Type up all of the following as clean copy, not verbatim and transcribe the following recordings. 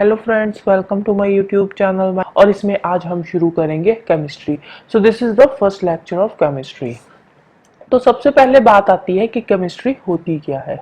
Hello friends, welcome to my YouTube channel. और इसमें आज हम शुरू करेंगे chemistry. So this is the first lecture of chemistry. तो सबसे पहले बात आती है कि केमिस्ट्री होती क्या है।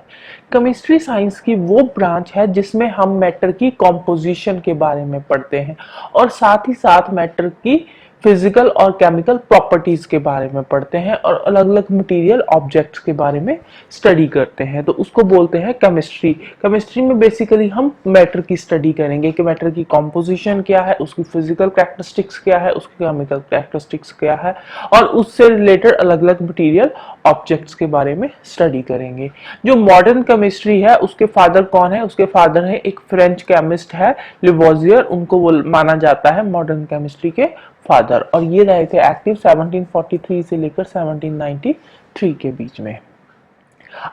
केमिस्ट्री साइंस की वो ब्रांच है जिसमें हम मैटर की कॉम्पोजिशन के बारे में पढ़ते हैं और साथ ही साथ मैटर की फिजिकल और केमिकल प्रॉपर्टीज के बारे में पढ़ते हैं और अलग अलग मटेरियल ऑब्जेक्ट्स के बारे में स्टडी करते हैं। तो उसको बोलते हैं केमिस्ट्री। केमिस्ट्री में बेसिकली हम मैटर की स्टडी करेंगे कि मैटर की कॉम्पोजिशन क्या है, उसकी फिजिकल कैरेक्टरिस्टिक्स क्या है, उसकी केमिकल कैरेक्टरिस्टिक्स क्या है और उससे रिलेटेड अलग अलग मटेरियल ऑब्जेक्ट्स के बारे में स्टडी करेंगे। जो मॉडर्न केमिस्ट्री है उसके फादर कौन है? उसके फादर है एक फ्रेंच केमिस्ट है लिवोजियर। उनको वो माना जाता है मॉडर्न केमिस्ट्री के फादर और ये रहे थे एक्टिव 1743 से लेकर 1793 के बीच में।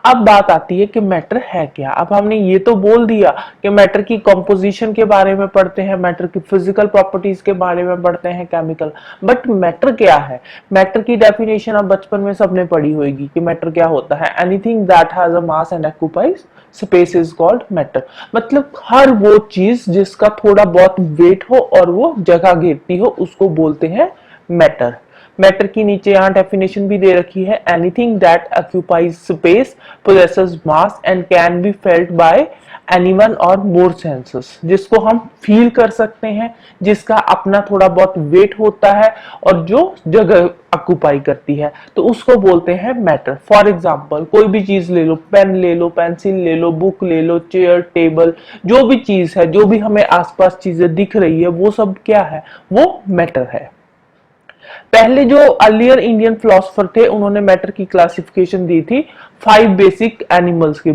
अब बात आती है कि मैटर है क्या। अब हमने ये तो बोल दिया कि मैटर की कंपोजिशन के बारे में पढ़ते हैं, मैटर की फिजिकल प्रॉपर्टीज के बारे में पढ़ते हैं, केमिकल। बट मैटर क्या है? मैटर की डेफिनेशन अब बचपन में सबने पढ़ी होगी कि मैटर क्या होता है। Anything that has a mass and occupies space is called matter. मतलब हर वो चीज जिसका थोड़ा बहुत वेट हो और वो जगह घेरती हो उसको बोलते हैं मैटर। मैटर की नीचे यहाँ डेफिनेशन भी दे रखी है। Anything that occupies space, possesses mass and can be felt by anyone और मोर सेंसेस। जिसको हम फील कर सकते हैं, जिसका अपना थोड़ा बहुत वेट होता है और जो जगह ऑक्यूपाई करती है, तो उसको बोलते हैं मैटर। फॉर एग्जाम्पल कोई भी चीज ले लो, पेन ले लो, पेंसिल ले लो, बुक ले लो, चेयर, टेबल, जो भी चीज है, जो भी हमें आसपास चीजें दिख रही है, वो सब क्या है? वो मैटर है। पहले जो अर्लियर इंडियन फिलोसोफर थे उन्होंने मैटर की क्लासिफिकेशन दी थी 5 बेसिक एनिमल्स के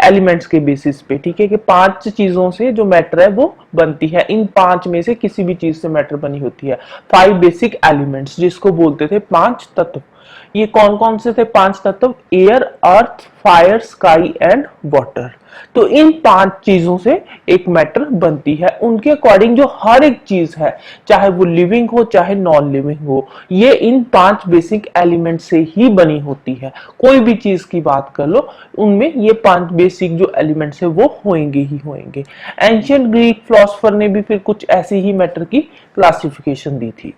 एलिमेंट्स के बेसिस पे। ठीक है कि 5 चीजों से जो मैटर है वो बनती है। इन 5 में से किसी भी चीज से मैटर बनी होती है। 5 बेसिक एलिमेंट्स जिसको बोलते थे 5 तत्व। ये कौन कौन से थे 5 तत्व? Air, earth, fire, sky and water. तो इन 5 चीजों से एक मैटर बनती है। उनके अकॉर्डिंग जो हर एक चीज है, चाहे वो लिविंग हो चाहे नॉन लिविंग हो, ये इन 5 बेसिक एलिमेंट से ही बनी होती है। कोई भी चीज की बात कर लो, उनमें ये 5 बेसिक जो एलिमेंट्स है वो होंगे ही होंगे। एंशिएंट ग्रीक फिलोसोफर ने भी फिर कुछ ऐसी ही मैटर की क्लासिफिकेशन दी थी।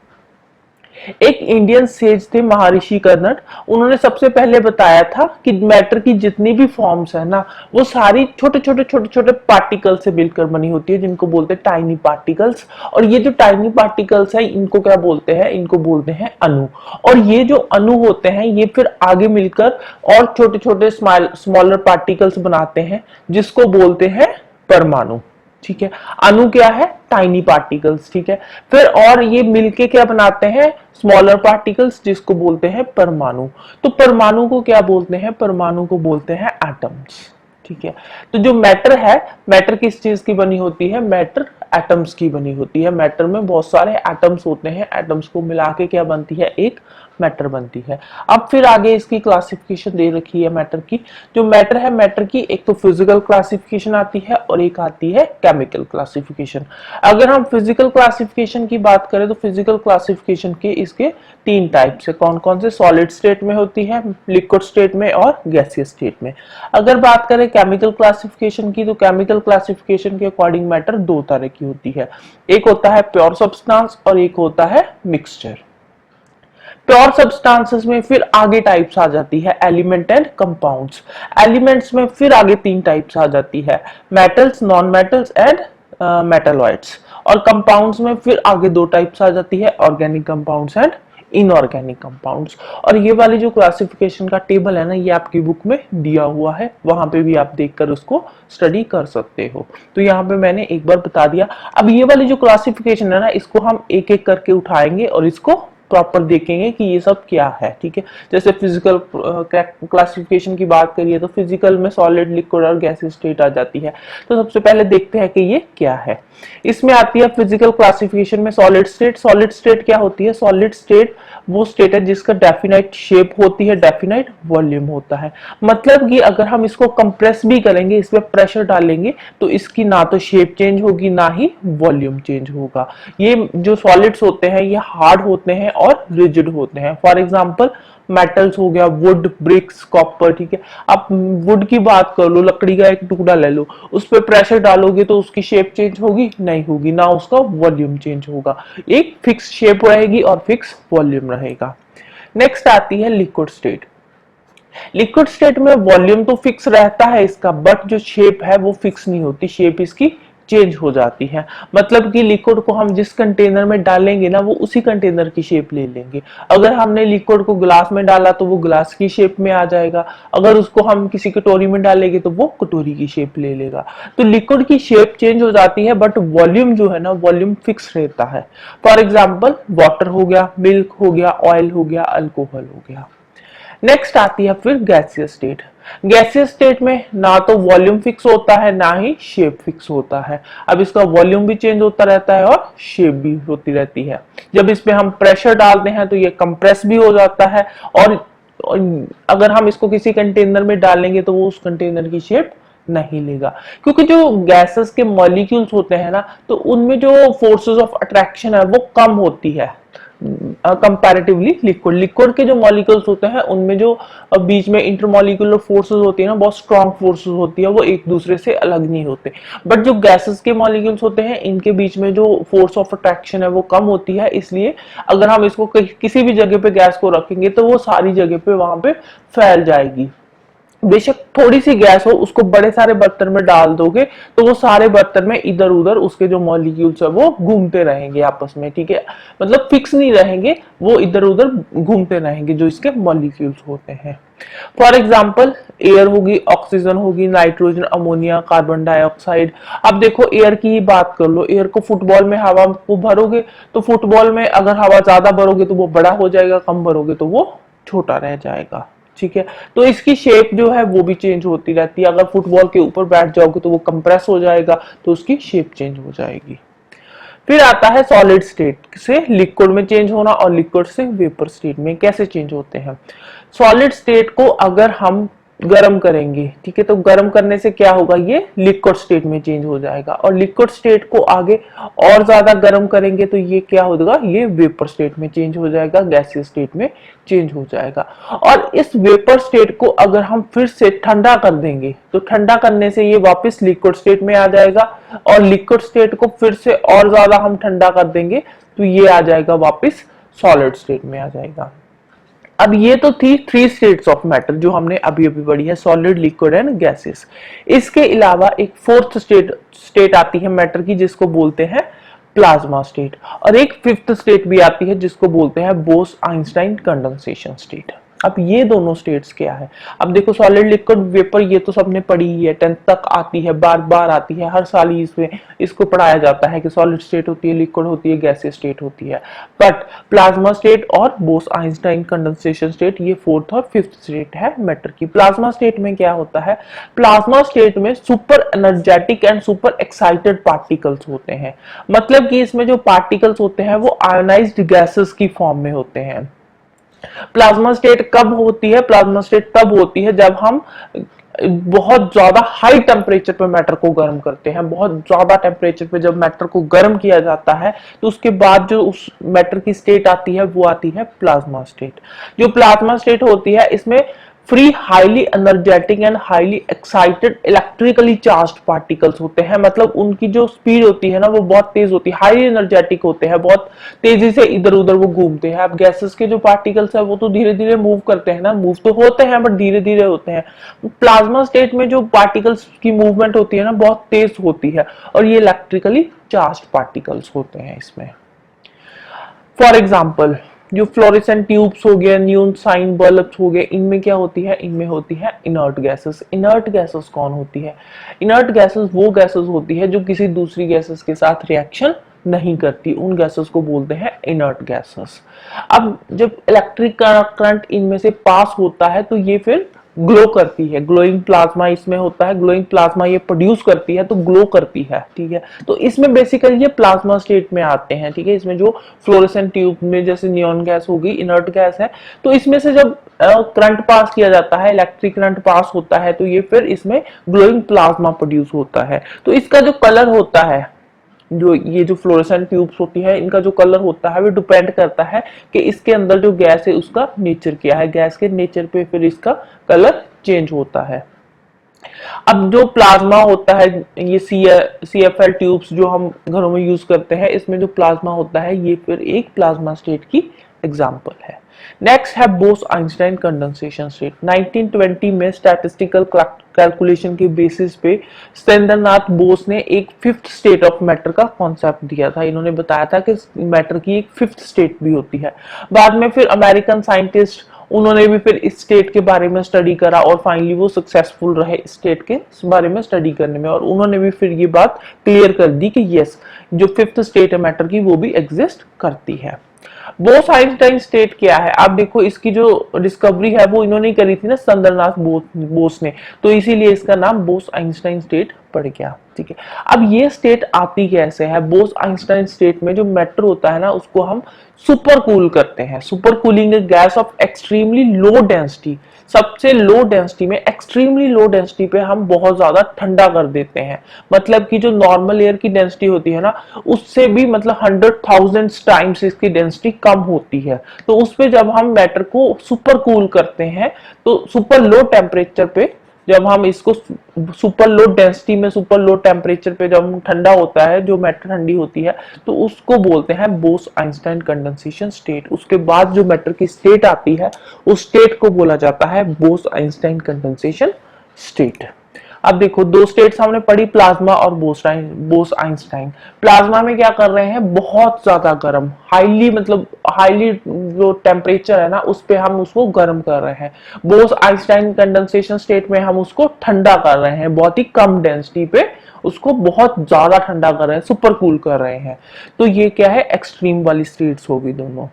एक इंडियन सेज थे महर्षि कर्णट। उन्होंने सबसे पहले बताया था कि मैटर की जितनी भी फॉर्म्स है ना, वो सारी छोटे छोटे पार्टिकल से मिलकर बनी होती है, जिनको बोलते हैं टाइनी पार्टिकल्स। और ये जो टाइनी पार्टिकल्स है इनको क्या बोलते हैं? इनको बोलते हैं अणु। और ये जो अणु होते हैं ये फिर आगे मिलकर और छोटे छोटे स्मॉलर पार्टिकल्स बनाते हैं, जिसको बोलते हैं परमाणु। ठीक है, अणु क्या है? Tiny particles. ठीक है, फिर और ये मिलके क्या बनाते हैं? स्मॉलर पार्टिकल्स, जिसको बोलते हैं परमाणु। तो परमाणु को क्या बोलते हैं? परमाणु को बोलते हैं एटम्स। ठीक है, तो जो मैटर है, मैटर किस चीज की बनी होती है? मैटर एटम्स की बनी होती है। मैटर में बहुत सारे एटम्स होते हैं, एटम्स को मिला के क्या बनती है? एक मैटर बनती है। अब फिर आगे इसकी क्लासिफिकेशन दे रखी है मैटर की। जो मैटर है, मैटर की एक तो फिजिकल क्लासिफिकेशन आती है और एक आती है केमिकल क्लासिफिकेशन। अगर हम फिजिकल क्लासिफिकेशन की बात करें तो फिजिकल क्लासिफिकेशन के इसके 3 टाइप्स है। कौन कौन से? सॉलिड स्टेट में होती है, लिक्विड स्टेट में और गैसियस स्टेट में। अगर बात करें केमिकल क्लासिफिकेशन की, तो केमिकल क्लासिफिकेशन के अकॉर्डिंग मैटर 2 तरह की होती है। एक होता है प्योर सब्सटेंस और एक होता है मिक्सचर। प्योर सब्सटेंसेस में फिर आगे टाइप्स आ जाती है एलिमेंट एंड कंपाउंड्स। एलिमेंट्स में फिर आगे 3 टाइप्स आ जाती है, metals, non metals and metalloids. और कंपाउंड्स में फिर आगे 2 टाइप्स आ जाती है, organic compounds and inorganic compounds. और ये वाली जो क्लासिफिकेशन का टेबल है ना, ये आपकी बुक में दिया हुआ है, वहां पे भी आप देखकर उसको स्टडी कर सकते हो। तो यहाँ पे मैंने एक बार बता दिया। अब ये वाली जो क्लासिफिकेशन है ना, इसको हम एक एक करके उठाएंगे और इसको प्रॉपर देखेंगे कि ये सब क्या है। ठीक है, जैसे फिजिकल क्लासिफिकेशन की बात करिए तो फिजिकल में सॉलिड, लिक्विड और गैसियस स्टेट आ जाती है। तो सबसे पहले देखते हैं कि ये क्या है। इसमें आती है फिजिकल क्लासिफिकेशन में सॉलिड स्टेट। सॉलिड स्टेट क्या होती है? सॉलिड स्टेट वो स्टेट है जिसका डेफिनाइट शेप होती है, डेफिनाइट वॉल्यूम होता है। मतलब कि अगर हम इसको कंप्रेस भी करेंगे, इसमें प्रेशर डालेंगे, तो इसकी ना तो शेप चेंज होगी ना ही वॉल्यूम चेंज होगा। ये जो सॉलिड्स होते हैं ये हार्ड होते हैं और रिजिड होते हैं। फॉर एग्जांपल मेटल्स हो गया, वुड, ब्रिक्स, कॉपर, ठीक है। आप वुड की बात कर लो, लकड़ी का एक टुकड़ा ले लो, उस पर प्रेशर डालोगे तो उसकी शेप चेंज होगी? नहीं होगी, ना उसका वॉल्यूम चेंज होगा। एक फिक्स शेप रहेगी और फिक्स वॉल्यूम रहेगा। नेक्स्ट आती है लिक्विड स्टेट। लिक्विड स्टेट में वॉल्यूम तो फिक्स रहता है इसका, बट जो शेप है वो फिक्स नहीं होती, शेप इसकी चेंज हो जाती है। मतलब कि लिक्विड को हम जिस कंटेनर में डालेंगे ना, वो उसी कंटेनर की शेप ले लेंगे। अगर हमने लिक्विड को ग्लास में डाला तो वो ग्लास की शेप में आ जाएगा, अगर उसको हम किसी कटोरी में डालेंगे तो वो कटोरी की शेप ले लेगा। तो लिक्विड की शेप चेंज हो जाती है, बट वॉल्यूम जो है ना, वॉल्यूम फिक्स रहता है। फॉर एग्जाम्पल वाटर हो गया, मिल्क हो गया, ऑयल हो गया, अल्कोहल हो गया। नेक्स्ट आती है फिर गैसियस स्टेट। गैसियस स्टेट में ना तो वॉल्यूम फिक्स होता है, ना ही शेप फिक्स होता है। अब इसका वॉल्यूम भी चेंज होता रहता है और शेप भी होती रहती है। जब इसमें हम प्रेशर डालते हैं तो ये कंप्रेस भी हो जाता है, और अगर हम इसको किसी कंटेनर में डालेंगे तो वो उस कंटेनर की शेप नहीं लेगा। क्योंकि जो गैसेस के मॉलिक्यूल्स होते हैं ना, तो उनमें जो फोर्सेस ऑफ अट्रैक्शन है वो कम होती है कंपैरेटिवली लिक्विड। लिक्विड के जो मॉलिक्यूल्स होते हैं उनमें जो बीच में इंटरमॉलिक्यूलर फोर्सेस होती है ना, बहुत स्ट्रॉन्ग फोर्सेस होती है, वो एक दूसरे से अलग नहीं होते। बट जो गैसेस के मॉलिक्यूल्स होते हैं, इनके बीच में जो फोर्स ऑफ अट्रैक्शन है वो कम होती है, इसलिए अगर हम इसको किसी भी जगह पे गैस को रखेंगे तो वो सारी जगह पे वहां पे फैल जाएगी। बेशक थोड़ी सी गैस हो, उसको बड़े सारे बर्तन में डाल दोगे तो वो सारे बर्तन में इधर उधर उसके जो मॉलिक्यूल्स है वो घूमते रहेंगे आपस में, ठीक है। मतलब फिक्स नहीं रहेंगे, वो इधर उधर घूमते रहेंगे जो इसके मॉलिक्यूल्स होते हैं। फॉर एग्जाम्पल एयर होगी, ऑक्सीजन होगी, नाइट्रोजन, अमोनिया, कार्बन डाइऑक्साइड। अब देखो एयर की ही बात कर लो, एयर को फुटबॉल में हवा को भरोगे तो फुटबॉल में अगर हवा ज्यादा भरोगे तो वो बड़ा हो जाएगा, कम भरोगे तो वो छोटा रह जाएगा, ठीक है। तो इसकी शेप जो है वो भी चेंज होती रहती है। अगर फुटबॉल के ऊपर बैठ जाओगे तो वो कंप्रेस हो जाएगा, तो उसकी शेप चेंज हो जाएगी। फिर आता है सॉलिड स्टेट से लिक्विड में चेंज होना, और लिक्विड से वेपर स्टेट में कैसे चेंज होते हैं। सॉलिड स्टेट को अगर हम गर्म करेंगे, ठीक है, तो गर्म करने से क्या होगा, ये लिक्विड स्टेट में चेंज हो जाएगा। और लिक्विड स्टेट को आगे और ज्यादा गर्म करेंगे तो ये क्या होगा, ये वेपर स्टेट में चेंज हो जाएगा, गैसीय स्टेट में चेंज हो जाएगा। और इस वेपर स्टेट को अगर हम फिर से ठंडा कर देंगे तो ठंडा करने से ये वापस लिक्विड स्टेट में आ जाएगा, और लिक्विड स्टेट को फिर से और ज्यादा हम ठंडा कर देंगे तो ये आ जाएगा वापस सॉलिड स्टेट में आ जाएगा। अब ये तो थी 3 स्टेट्स ऑफ मैटर जो हमने अभी अभी पढ़ी है, सॉलिड, लिक्विड एंड गैसेस। इसके अलावा एक 4th स्टेट आती है मैटर की, जिसको बोलते हैं प्लाज्मा स्टेट, और एक 5th स्टेट भी आती है जिसको बोलते हैं बोस-आइंस्टाइन कंडेंसेशन स्टेट। अब ये दोनों स्टेट्स क्या है, अब देखो सॉलिड, लिक्विड, वेपर, ये तो सबने पढ़ी ही है, 10th तक आती है, बार बार आती है, हर साल ही इसमें इसको पढ़ाया जाता है कि सॉलिड स्टेट होती है, लिक्विड होती है, गैसीय स्टेट होती है। बट प्लाज्मा स्टेट और बोस-आइंस्टाइन कंडेंसेशन स्टेट ये 4th और 5th स्टेट है मैटर की। प्लाज्मा स्टेट में क्या होता है, प्लाज्मा स्टेट में super energetic and super excited particles होते हैं। मतलब कि इसमें जो पार्टिकल्स होते हैं वो आयोनाइज्ड गैसेस की फॉर्म में होते हैं। प्लाज्मा स्टेट कब होती है, प्लाज्मा स्टेट तब होती है जब हम बहुत ज्यादा हाई टेम्परेचर पे मैटर को गर्म करते हैं। बहुत ज्यादा टेम्परेचर पे जब मैटर को गर्म किया जाता है तो उसके बाद जो उस मैटर की स्टेट आती है वो आती है प्लाज्मा स्टेट। जो प्लाज्मा स्टेट होती है इसमें free, highly energetic and highly excited electrically charged particles होते हैं। मतलब उनकी जो स्पीड होती है ना वो बहुत तेज होती है, हाईली एनर्जेटिक होते हैं, बहुत तेजी से इधर उधर वो घूमते हैं। अब गैसेस के जो पार्टिकल्स है वो तो धीरे धीरे मूव करते हैं ना, मूव तो होते हैं बट धीरे धीरे होते हैं। प्लाज्मा स्टेट में जो पार्टिकल्स की मूवमेंट होती है ना बहुत तेज होती है, और ये इलेक्ट्रिकली चार्ज्ड पार्टिकल्स होते हैं इसमें। फॉर एग्जाम्पल जो फ्लोरेसेंट ट्यूब्स हो गए, न्यून साइन बल्ब्स हो गए, इनमें क्या होती है, इनमें होती है इनर्ट गैसेस। इनर्ट गैसेस कौन होती है, इनर्ट गैसेस वो गैसेस होती है जो किसी दूसरी गैसेस के साथ रिएक्शन नहीं करती, उन गैसेस को बोलते हैं इनर्ट गैसेस। अब जब इलेक्ट्रिक करंट इनमें से पास होता है तो ये फिर ग्लो करती है, ग्लोइंग प्लाज्मा इसमें होता है, ग्लोइंग प्लाज्मा ये प्रोड्यूस करती है तो ग्लो करती है, ठीक है। तो इसमें बेसिकली ये प्लाज्मा स्टेट में आते हैं, ठीक है। इसमें जो फ्लोरेसेंट ट्यूब में जैसे नियॉन गैस होगी, इनर्ट गैस है, तो इसमें से जब करंट पास किया जाता है, इलेक्ट्रिक करंट पास होता है तो ये फिर इसमें ग्लोइंग प्लाज्मा प्रोड्यूस होता है। तो इसका जो कलर होता है जो ये जो फ्लोरेसेंट ट्यूब्स होती है इनका जो कलर होता है वो डिपेंड करता है कि इसके अंदर जो गैस है उसका नेचर क्या है, गैस के नेचर पे फिर इसका कलर चेंज होता है। अब जो प्लाज्मा होता है, ये CFL ट्यूब्स जो हम घरों में यूज करते हैं, इसमें जो प्लाज्मा होता है ये फिर एक प्लाज्मा स्टेट की एग्जांपल है। नेक्स्ट है बोस आइंस्टाइन कंडेंसेशन स्टेट। 1920 में स्टैटिस्टिकल कैलकुलेशन के बेसिस पे सत्येंद्रनाथ बोस ने एक फिफ्थ स्टेट ऑफ मैटर का कॉन्सेप्ट दिया था। इन्होंने बताया था कि मैटर की एक फिफ्थ स्टेट भी होती है। बाद में फिर अमेरिकन साइंटिस्ट उन्होंने भी फिर इस स्टेट के बारे में स्टडी करा और फाइनली वो सक्सेसफुल रहे इस स्टेट के बारे में स्टडी करने में, और उन्होंने भी फिर ये बात क्लियर कर दी कि यस, जो फिफ्थ स्टेट है मैटर की वो भी एग्जिस्ट करती है। बोस आइंस्टाइन स्टेट क्या है? आप देखो, इसकी जो डिस्कवरी है वो इन्होंने करी थी ना, सत्येंद्रनाथ बोस ने, तो इसीलिए इसका नाम बोस आइंस्टाइन स्टेट पड़ गया। ठीक है, अब ये स्टेट आती कैसे है? बोस आइंस्टाइन स्टेट में जो मैटर होता है ना उसको हम सुपर कूल करते हैं। Super cooling gas off extremely low density, सबसे लो डेंसिटी में, एक्सट्रीमली लो डेंसिटी पे हम बहुत ज्यादा ठंडा कर देते हैं। मतलब कि जो नॉर्मल एयर की डेंसिटी होती है ना उससे भी मतलब 100,000 टाइम्स इसकी डेंसिटी कम होती है। तो उस पे जब हम मैटर को सुपर कूल करते हैं तो सुपर लो टेम्परेचर पे जब हम इसको सुपर लो डेंसिटी में सुपर लो टेम्परेचर पे जब ठंडा होता है, जो मैटर ठंडी होती है, तो उसको बोलते हैं बोस आइंस्टाइन कंडेंसेशन स्टेट। उसके बाद जो मैटर की स्टेट आती है उस स्टेट को बोला जाता है बोस आइंस्टाइन कंडेंसेशन स्टेट। अब देखो, दो स्टेट्स हमने पढ़ी, प्लाज्मा और बोस आइंस्टाइन। प्लाज्मा में क्या कर रहे हैं, बहुत ज्यादा गर्म, हाईली मतलब हाईली जो टेम्परेचर है ना उस पे हम उसको गर्म कर रहे हैं। बोस आइंस्टाइन कंडेंसेशन स्टेट में हम उसको ठंडा कर रहे हैं, बहुत ही कम डेंसिटी पे उसको बहुत ज्यादा ठंडा कर रहे हैं, सुपर कूल कर रहे हैं। तो ये क्या है, एक्सट्रीम वाली स्टेट्स होगी दोनों।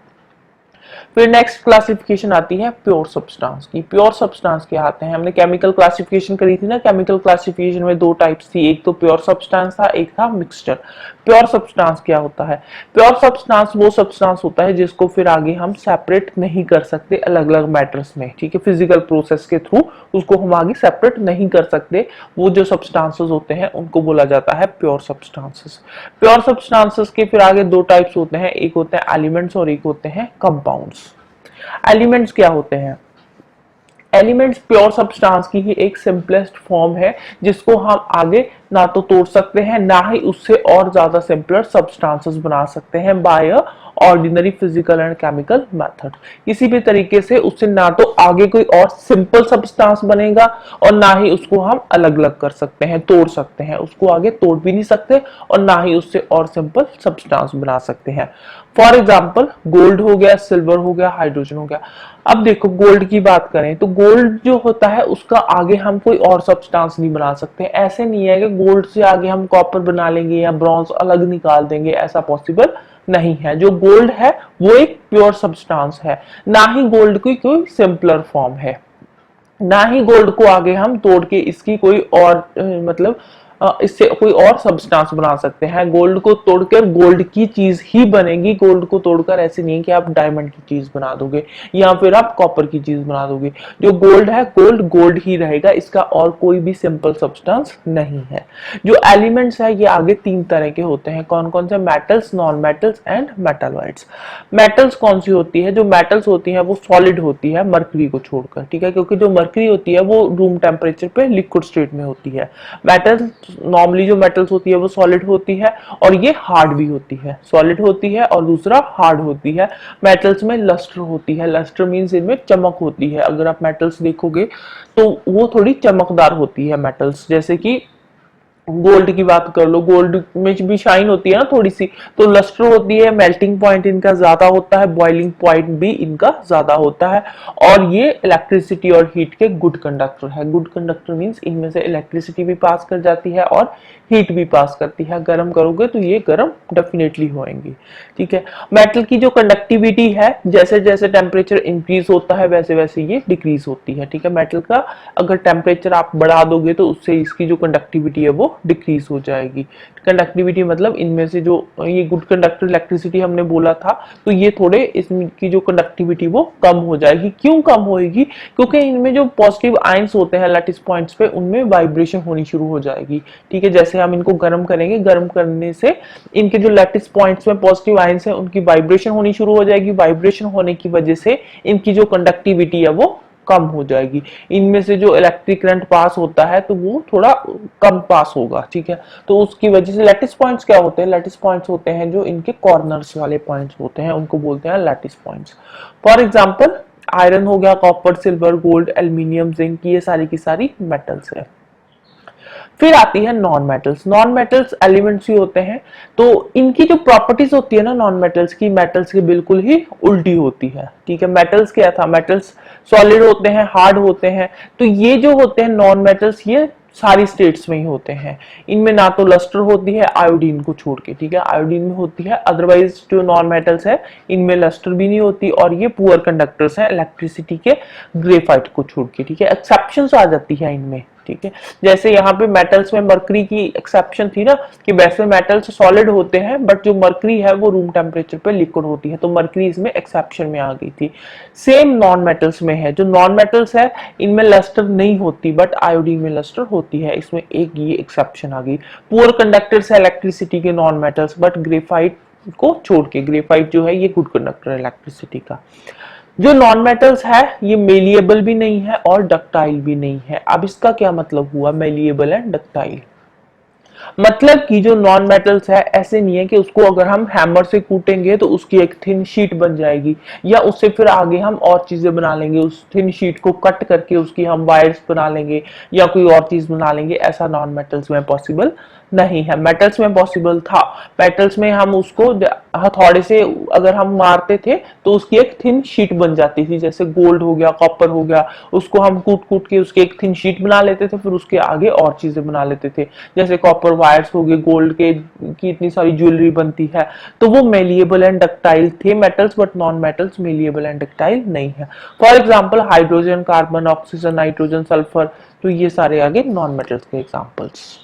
फिर नेक्स्ट क्लासिफिकेशन आती है प्योर सब्सटेंस की। प्योर सब्सटेंस क्या आते हैं, हमने केमिकल क्लासिफिकेशन करी थी ना, केमिकल क्लासिफिकेशन में दो टाइप्स थी, एक तो प्योर सब्सटेंस था, एक था मिक्सचर। प्योर सब्सटेंस क्या होता है? प्योर सब्सटेंस वो सब्सटेंस होता है जिसको फिर आगे हम सेपरेट नहीं कर सकते अलग अलग मैटर्स में। ठीक है, फिजिकल प्रोसेस के थ्रू उसको हम आगे सेपरेट नहीं कर सकते। वो जो सब्सटेंसेस होते हैं उनको बोला जाता है प्योर सब्सटेंसेस। प्योर सब्सटेंसेस के फिर आगे दो टाइप्स होते हैं, एक होते हैं एलिमेंट्स और एक होते हैं कंपाउंड्स। एलिमेंट्स क्या होते हैं? एलिमेंट्स प्योर सब्सटेंस की ही एक सिंपलेस्ट फॉर्म है जिसको हम आगे ना तो तोड़ सकते हैं ना ही उससे और ज्यादा सिंपलर सब्सटेंसेस बना सकते हैं by ordinary physical and chemical method. किसी भी तरीके से उससे ना तो आगे कोई और सिंपल सब्सटेंस बनेगा और ना ही उसको हम अलग अलग कर सकते हैं, तोड़ सकते हैं। उसको आगे तोड़ भी नहीं सकते और ना ही उससे और सिंपल सब्सटेंस बना सकते हैं। फॉर एग्जाम्पल गोल्ड हो गया, सिल्वर हो गया, हाइड्रोजन हो गया। अब देखो, गोल्ड की बात करें तो गोल्ड जो होता है उसका आगे हम कोई और सब्सटेंस नहीं बना सकते। ऐसे नहीं है कि गोल्ड से आगे हम कॉपर बना लेंगे या ब्रॉन्ज अलग निकाल देंगे, ऐसा पॉसिबल नहीं है। जो गोल्ड है वो एक प्योर सब्सटेंस है, ना ही गोल्ड की कोई सिंपलर फॉर्म है, ना ही गोल्ड को आगे हम तोड़ के इसकी कोई और मतलब इससे कोई और सब्सटेंस बना सकते हैं। गोल्ड को तोड़कर गोल्ड की चीज ही बनेगी, गोल्ड को तोड़कर ऐसे नहीं कि आप डायमंड की चीज बना दोगे या फिर आप कॉपर की चीज बना दोगे। जो गोल्ड है गोल्ड गोल्ड ही रहेगा, इसका और कोई भी सिंपल सब्सटेंस नहीं है। जो एलिमेंट्स है ये आगे तीन तरह के होते हैं। कौन कौन से? Metals, non metals and metalloids. Metals कौन सी होती है? जो मेटल्स होती है वो सॉलिड होती है मरकरी को छोड़कर। ठीक है, क्योंकि जो मरकरी होती है वो रूम टेम्परेचर पे लिक्विड स्टेट में होती है। मेटल्स नॉर्मली जो मेटल्स होती है वो सॉलिड होती है और ये हार्ड भी होती है। सॉलिड होती है और दूसरा हार्ड होती है। मेटल्स में लस्टर होती है, लस्टर मींस इनमें चमक होती है। अगर आप मेटल्स देखोगे तो वो थोड़ी चमकदार होती है मेटल्स, जैसे कि गोल्ड की बात कर लो, गोल्ड में भी शाइन होती है ना थोड़ी सी, तो लस्टर होती है, मेल्टिंग पॉइंट इनका ज्यादा होता है, बॉइलिंग पॉइंट भी इनका ज्यादा होता है, और ये इलेक्ट्रिसिटी और हीट के गुड कंडक्टर है। गुड कंडक्टर मींस इनमें से इलेक्ट्रिसिटी भी पास कर जाती है और हीट भी पास करती है। गर्म करोगे तो ये गर्म डेफिनेटली होंगी। ठीक है, मेटल की जो कंडक्टिविटी है जैसे जैसे टेम्परेचर इंक्रीज होता है वैसे वैसे ये डिक्रीज होती है। ठीक है, मेटल का अगर टेम्परेचर आप बढ़ा दोगे तो उससे इसकी जो कंडक्टिविटी है वो डिक्रीज हो जाएगी। कंडक्टिविटी मतलब इनमें से जो ये गुड कंडक्टर इलेक्ट्रिसिटी हमने बोला था, तो ये थोड़े इसकी जो कंडक्टिविटी वो कम हो जाएगी। क्यों कम होएगी? क्योंकि इनमें जो पॉजिटिव आयंस होते हैं लैटिस पॉइंट्स पे, उनमें वाइब्रेशन होनी शुरू हो जाएगी। ठीक है, जैसे हम इनको गर्म करेंगे, गर्म करने से इनके जो लैटिस पॉइंट्स में पॉजिटिव आयंस है उनकी वाइब्रेशन होनी शुरू हो जाएगी। वाइब्रेशन होने की वजह से इनकी जो कंडक्टिविटी है वो कम हो जाएगी। इनमें से जो इलेक्ट्रिक करंट पास होता है तो वो थोड़ा कम पास होगा। ठीक है, तो उसकी वजह से लैटिस पॉइंट्स क्या होते हैं? लैटिस पॉइंट्स होते हैं जो इनके कॉर्नर्स वाले पॉइंट्स होते हैं, उनको बोलते हैं lattice points. For example iron हो गया, copper, silver, gold, aluminium, zinc, ये सारी की सारी मेटल्स है। फिर आती है non metals. Non metals elements ही होते हैं, तो इनकी जो प्रॉपर्टीज होती है ना नॉन मेटल्स की, मेटल्स की बिल्कुल ही उल्टी होती है। ठीक है, मेटल्स क्या था? मेटल्स सॉलिड होते हैं, हार्ड होते हैं। तो ये जो होते हैं नॉन मेटल्स, ये सारी स्टेट्स में ही होते हैं। इनमें ना तो लस्टर होती है आयोडीन को छोड़ के, ठीक है, आयोडीन में होती है, अदरवाइज जो नॉन मेटल्स है इनमें लस्टर भी नहीं होती, और ये पुअर कंडक्टर्स हैं इलेक्ट्रिसिटी के, ग्रेफाइट को छोड़ के। ठीक है, एक्सेप्शंस आ जाती है इनमें। ठीक है, जैसे यहाँ पे मेटल्स में मरकरी की एक्सेप्शन थी ना, कि वैसे मेटल्स सॉलिड होते हैं बट जो मरकरी है वो रूम टेम्परेचर पे लिक्विड होती है, तो मरकरी इसमें एक्सेप्शन में आ गई थी। सेम नॉन मेटल्स में है, जो नॉन मेटल्स है इनमें लस्टर नहीं होती बट आयोडीन में लस्टर होती है, इसमें एक ये एक्सेप्शन आ गई। पुअर कंडक्टर्स है इलेक्ट्रिसिटी के नॉन मेटल्स, बट ग्रेफाइट को छोड़ के, ग्रेफाइट जो है ये गुड कंडक्टर है इलेक्ट्रिसिटी का। जो नॉन मेटल्स है ये मेलिएबल भी नहीं है और डक्टाइल भी नहीं है। अब इसका क्या मतलब हुआ मेलिएबल एंड डक्टाइल? मतलब कि जो नॉन मेटल्स है ऐसे नहीं है कि उसको अगर हम हैमर से कूटेंगे तो उसकी एक थिन शीट बन जाएगी, या उससे फिर आगे हम और चीजें बना लेंगे, उस थिन शीट को कट करके उसकी हम वायर्स बना लेंगे या कोई और चीज बना लेंगे। ऐसा नॉन मेटल्स में पॉसिबल नहीं है। मेटल्स में पॉसिबल था। मेटल्स में हम उसको हथौड़े से अगर हम मारते थे तो उसकी एक थिन शीट बन जाती थी, जैसे गोल्ड हो गया, कॉपर हो गया, उसको हम कूट कूट के उसकी एक थिन शीट बना लेते थे, फिर उसके आगे और चीजें बना लेते थे, जैसे कॉपर वायर्स हो गए, गोल्ड के की इतनी सारी ज्वेलरी बनती है। तो वो मेलिएबल एंड डक्टाइल थे metals, but non metals malleable and ductile नहीं है। For example hydrogen, carbon, oxygen, nitrogen, sulphur, तो ये सारे आगे नॉन मेटल्स के एग्जाम्पल्स।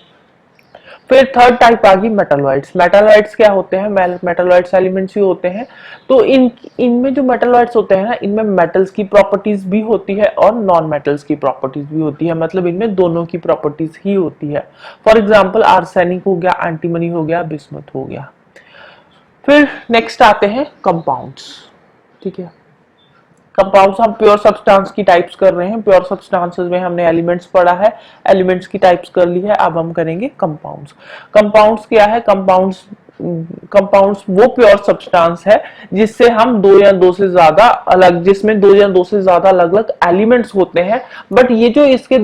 फिर थर्ड टाइप आ गई मेटालॉइड्स। मेटालॉइड्स क्या होते हैं? मेटालॉइड्स एलिमेंट्स ही होते हैं। तो इनमें जो मेटालॉइड्स होते हैं ना, इनमें मेटल्स की प्रॉपर्टीज भी होती है और नॉन मेटल्स की प्रॉपर्टीज भी होती है, मतलब इनमें दोनों की प्रॉपर्टीज ही होती है। फॉर एग्जाम्पल आर्सेनिक हो गया, एंटीमनी हो गया, बिस्मथ हो गया। फिर नेक्स्ट आते हैं कंपाउंड्स। ठीक है, कंपाउंड्स हम प्योर सब्सटेंस की टाइप्स कर रहे हैं। प्योर सब्सटेंसेस में हमने एलिमेंट्स पढ़ा है, एलिमेंट्स की टाइप्स कर ली है, अब हम करेंगे कंपाउंड्स। कंपाउंड्स क्या है? कंपाउंड्स वो प्योर सब्सटेंस है जिससे हम दो या दो से ज्यादा अलग, जिसमें दो या दो से ज्यादा अलग अलग एलिमेंट्स होते हैं, बट ये जो इसके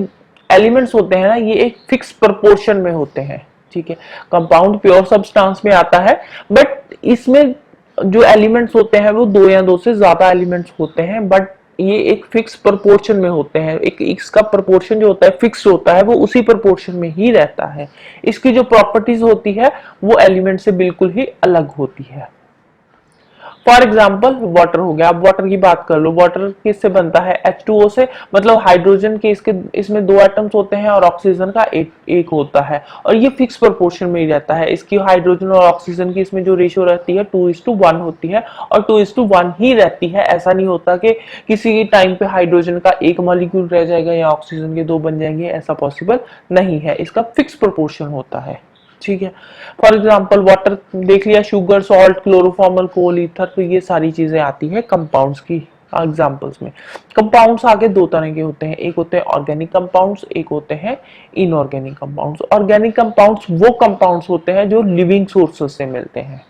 एलिमेंट्स होते हैं ना, ये एक फिक्स प्रोपोर्शन में होते हैं। ठीक है, कंपाउंड प्योर सब्सटेंस में आता है, बट इसमें जो एलिमेंट्स होते हैं वो दो या दो से ज्यादा एलिमेंट्स होते हैं, बट ये एक फिक्स प्रोपोर्शन में होते हैं। एक इसका प्रोपोर्शन जो होता है फिक्स होता है, वो उसी प्रोपोर्शन में ही रहता है। इसकी जो प्रॉपर्टीज होती है वो एलिमेंट से बिल्कुल ही अलग होती है। फॉर एग्जाम्पल वाटर हो गया। अब वाटर की बात कर लो, वाटर किससे बनता है? H2O से, मतलब हाइड्रोजन के इसमें दो एटम्स होते हैं और ऑक्सीजन का एक होता है, और ये फिक्स प्रोपोर्शन में ही रहता है। इसकी हाइड्रोजन और ऑक्सीजन की इसमें जो रेशियो रहती है 2:1 होती है, और 2:1 ही रहती है। ऐसा नहीं होता कि किसी टाइम पे हाइड्रोजन का एक मॉलिक्यूल रह जाएगा या ऑक्सीजन के दो बन जाएंगे, ऐसा पॉसिबल नहीं है। इसका फिक्स प्रोपोर्शन होता है। ठीक है, फॉर एग्जाम्पल वाटर देख लिया, शुगर, सॉल्ट, क्लोरोफॉर्मल, कोल, ईथर, तो ये सारी चीजें आती है कंपाउंड्स की एग्जाम्पल्स में। कंपाउंड्स आगे दो तरह के होते हैं, एक होते हैं ऑर्गेनिक कंपाउंड्स, एक होते हैं इनऑर्गेनिक कंपाउंड्स। ऑर्गेनिक कंपाउंड्स वो कंपाउंड्स होते हैं जो लिविंग सोर्सेस से मिलते हैं,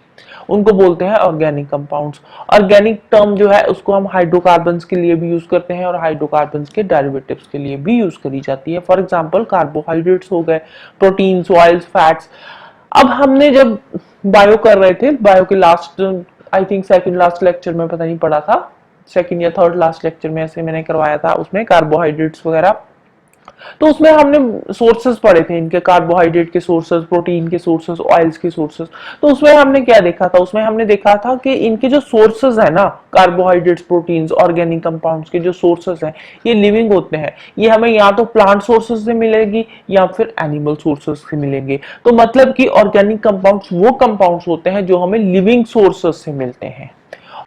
उनको बोलते हैं ऑर्गेनिक कंपाउंड्स। ऑर्गेनिक टर्म जो है उसको हम हाइड्रोकार्बन्स के लिए भी यूज करते हैं और हाइड्रोकार्बन्स के डेरिवेटिव्स के लिए भी यूज करी जाती है। फॉर एग्जांपल कार्बोहाइड्रेट्स हो गए, प्रोटीन्स, ऑयल्स, फैट्स। अब हमने जब बायो कर रहे थे, बायो के last I think second last lecture में, पता नहीं पड़ा था, सेकंड या थर्ड लास्ट लेक्चर में ऐसे मैंने करवाया था, उसमें कार्बोहाइड्रेट्स वगैरह तो उसमें हमने सोर्सेस पढ़े थे इनके, कार्बोहाइड्रेट के सोर्सेस, प्रोटीन के सोर्सेस, ऑयल्स के सोर्सेस। तो उसमें हमने क्या देखा था, उसमें हमने देखा था कि इनके जो सोर्सेस है ना, कार्बोहाइड्रेट्स, प्रोटीन्स, ऑर्गेनिक कंपाउंड्स के जो सोर्सेस हैं ये लिविंग होते हैं। ये हमें या तो प्लांट सोर्सेस से मिलेगी या फिर एनिमल सोर्सेस से मिलेंगे। तो मतलब कि ऑर्गेनिक कंपाउंड्स वो कंपाउंड्स होते हैं जो हमें लिविंग सोर्सेस से मिलते हैं,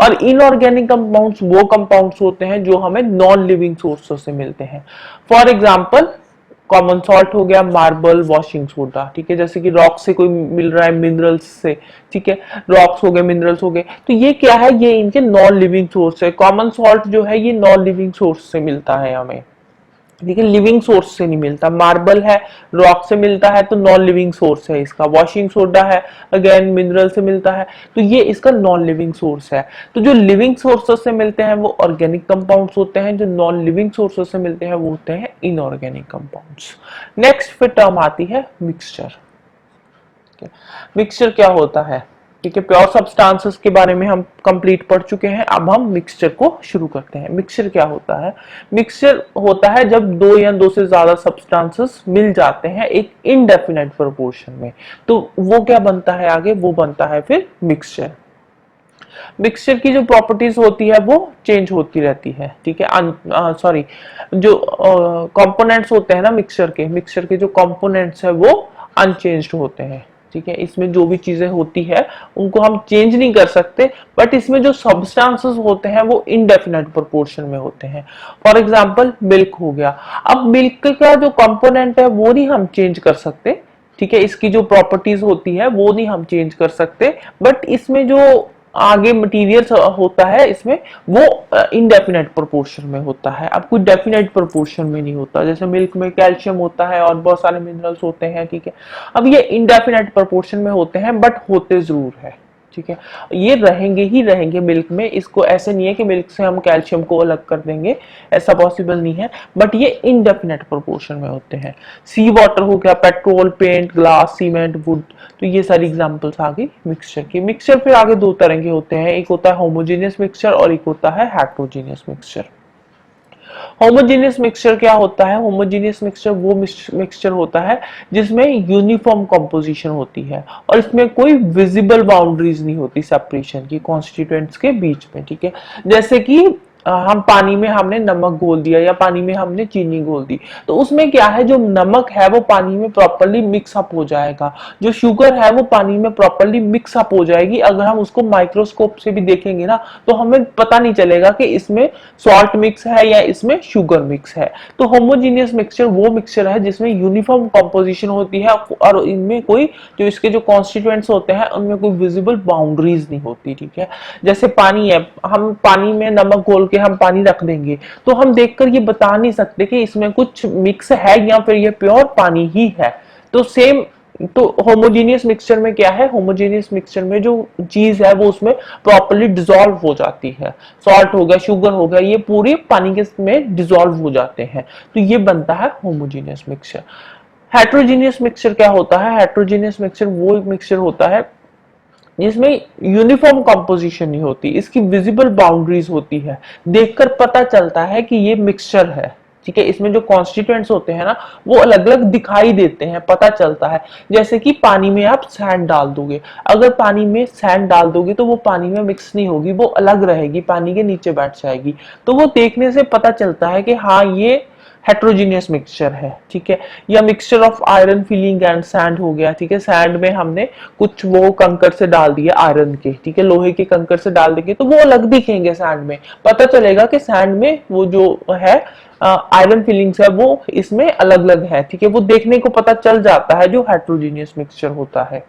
और इनऑर्गेनिक कंपाउंड्स वो कंपाउंड्स होते हैं जो हमें नॉन लिविंग सोर्सेस से मिलते हैं। फॉर एग्जांपल कॉमन सॉल्ट हो गया, मार्बल, वॉशिंग सोडा, ठीक है, जैसे कि रॉक से कोई मिल रहा है, मिनरल्स से, ठीक है, रॉक्स हो गए, मिनरल्स हो गए, तो ये क्या है, ये इनके नॉन लिविंग सोर्स है। कॉमन सॉल्ट जो है ये नॉन लिविंग सोर्स से मिलता है हमें, लेकिन लिविंग सोर्स से नहीं मिलता। मार्बल है, रॉक से मिलता है तो नॉन लिविंग सोर्स है इसका। वॉशिंग सोडा है, अगेन मिनरल से मिलता है, तो ये इसका नॉन लिविंग सोर्स है। तो जो लिविंग सोर्सेस से मिलते हैं वो ऑर्गेनिक कंपाउंड्स होते हैं, जो नॉन लिविंग सोर्सेस से मिलते हैं वो होते हैं इनऑर्गेनिक कंपाउंड्स। नेक्स्ट फिर टर्म आती है मिक्सचर। मिक्सचर क्या होता है, ठीक है, प्योर सब्सटेंसेस के बारे में हम कंप्लीट पढ़ चुके हैं, अब हम मिक्सचर को शुरू करते हैं। मिक्सचर क्या होता है, मिक्सचर होता है जब दो या दो से ज्यादा सब्सटेंसेस मिल जाते हैं एक इनडेफिनेट प्रोपोर्शन में, तो वो क्या बनता है आगे, वो बनता है फिर मिक्सचर। मिक्सचर की जो प्रॉपर्टीज होती है वो चेंज होती रहती है, ठीक है, सॉरी, जो कंपोनेंट्स होते हैं ना मिक्सचर के जो कंपोनेंट्स है वो अनचेंज्ड होते हैं, ठीक है। इसमें जो भी चीजें होती है उनको हम चेंज नहीं कर सकते, बट इसमें जो सब्सटेंसेस होते हैं वो इनडेफिनेट प्रोपोर्शन में होते हैं। फॉर एग्जांपल मिल्क हो गया, अब मिल्क का जो कंपोनेंट है वो नहीं हम चेंज कर सकते, ठीक है, इसकी जो प्रॉपर्टीज होती है वो नहीं हम चेंज कर सकते, बट इसमें जो आगे मटेरियल होता है इसमें वो इनडेफिनेट प्रोपोर्शन में होता है, अब कोई डेफिनेट प्रोपोर्शन में नहीं होता। जैसे मिल्क में कैल्शियम होता है और बहुत सारे मिनरल्स होते हैं, ठीक है, अब ये इनडेफिनेट प्रोपोर्शन में होते हैं बट होते जरूर है, ठीक है, ये रहेंगे ही रहेंगे मिल्क में। इसको ऐसे नहीं है कि मिल्क से हम कैल्शियम को अलग कर देंगे, ऐसा पॉसिबल नहीं है, बट ये इनडेफिनेट प्रोपोर्शन में होते हैं। सी वाटर हो गया, petrol, paint, glass, cement, wood, तो ये सारी एग्जांपल्स आ गई मिक्सचर की। मिक्सचर फिर आगे दो तरह के होते हैं, एक होता है होमोजेनियस मिक्सचर और एक होता है हेट्रोजेनियस मिक्सचर। होमोजेनियस मिक्सचर क्या होता है, होमोजेनियस मिक्सचर वो मिक्सचर होता है जिसमें यूनिफॉर्म कंपोजिशन होती है और इसमें कोई विजिबल बाउंड्रीज नहीं होती सेपरेशन की कॉन्स्टिट्यूएंट्स के बीच में, ठीक है। जैसे कि हम पानी में हमने नमक घोल दिया या पानी में हमने चीनी घोल दी, तो उसमें क्या है, जो नमक है वो पानी में प्रॉपर्ली मिक्स अप हो जाएगा, जो शुगर है वो पानी में प्रॉपर्ली मिक्स अप हो जाएगी। अगर हम उसको माइक्रोस्कोप से भी देखेंगे ना तो हमें पता नहीं चलेगा कि इसमें सॉल्ट मिक्स है या इसमें शुगर मिक्स है। तो होमोजेनियस मिक्सचर वो मिक्सचर है जिसमें यूनिफॉर्म कंपोजिशन होती है और इनमें कोई जो इसके जो कॉन्स्टिट्यूएंट्स होते हैं उनमें कोई विजिबल बाउंड्रीज नहीं होती, ठीक है। जैसे पानी है, हम पानी में नमक घोल के हम पानी रख देंगे तो हम देखकर ये बता नहीं सकते कि इसमें कुछ मिक्स है या फिर ये प्योर पानी ही है। तो सेम, तो होमोजेनियस मिक्सचर में क्या है, होमोजेनियस मिक्सचर में जो चीज है वो उसमें प्रॉपर्ली डिसॉल्व हो जाती है। सॉल्ट हो गया, शुगर हो गया, ये पूरे पानी के में डिसॉल्व हो जाते हैं, तो ये बनता है होमोजेनियस मिक्सचर। हेट्रोजेनियस मिक्सचर क्या होता है, हेट्रोजेनियस मिक्सचर वो मिक्सचर होता है जिसमें यूनिफॉर्म कंपोजिशन नहीं होती, इसकी विजिबल बाउंड्रीज होती है, देखकर पता चलता है कि ये मिक्सचर है, ठीक है। इसमें जो कॉन्स्टिट्यूएंट्स होते हैं ना वो अलग अलग दिखाई देते हैं, पता चलता है। जैसे कि पानी में आप सैंड डाल दोगे, अगर पानी में सैंड डाल दोगे तो वो पानी में मिक्स नहीं होगी, वो अलग रहेगी, पानी के नीचे बैठ जाएगी, तो वो देखने से पता चलता है कि हाँ ये हेट्रोजीनियस मिक्सचर है, ठीक है। या mixture of iron filling and sand हो गया, ठीक है, सैंड में हमने कुछ वो कंकर से डाल दिए आयरन के, ठीक है, लोहे के कंकर से डाल देंगे तो वो अलग दिखेंगे सैंड में, पता चलेगा कि सैंड में वो जो है आयरन फिलिंग्स है वो इसमें अलग अलग है, ठीक है, वो देखने को पता चल जाता है जो हेट्रोजीनियस मिक्सचर होता है।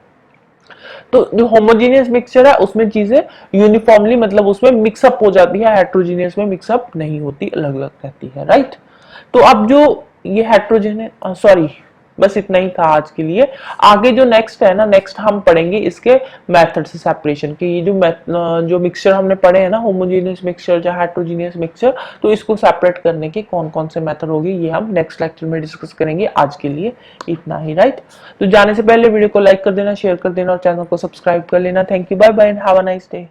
तो जो होमोजेनियस मिक्सचर है उसमें चीजें यूनिफॉर्मली मतलब उसमें मिक्सअप हो जाती है, हेट्रोजीनियस में मिक्सअप नहीं होती, अलग अलग रहती है, राइट। तो अब जो ये हेट्रोजेनियस, सॉरी बस इतना ही था आज के लिए। आगे जो नेक्स्ट है ना, नेक्स्ट हम पढ़ेंगे इसके मेथड से सेपरेशन के। ये जो मिक्सचर हमने पढ़े हैं ना, होमोजेनियस मिक्सचर या हेट्रोजेनियस मिक्सचर, तो इसको सेपरेट करने के कौन कौन से मेथड होंगे ये हम नेक्स्ट लेक्चर में डिस्कस करेंगे। आज के लिए इतना ही, राइट। तो जाने से पहले वीडियो को लाइक कर देना, शेयर कर देना और चैनल को सब्सक्राइब कर लेना। Thank you, bye bye and have a nice day.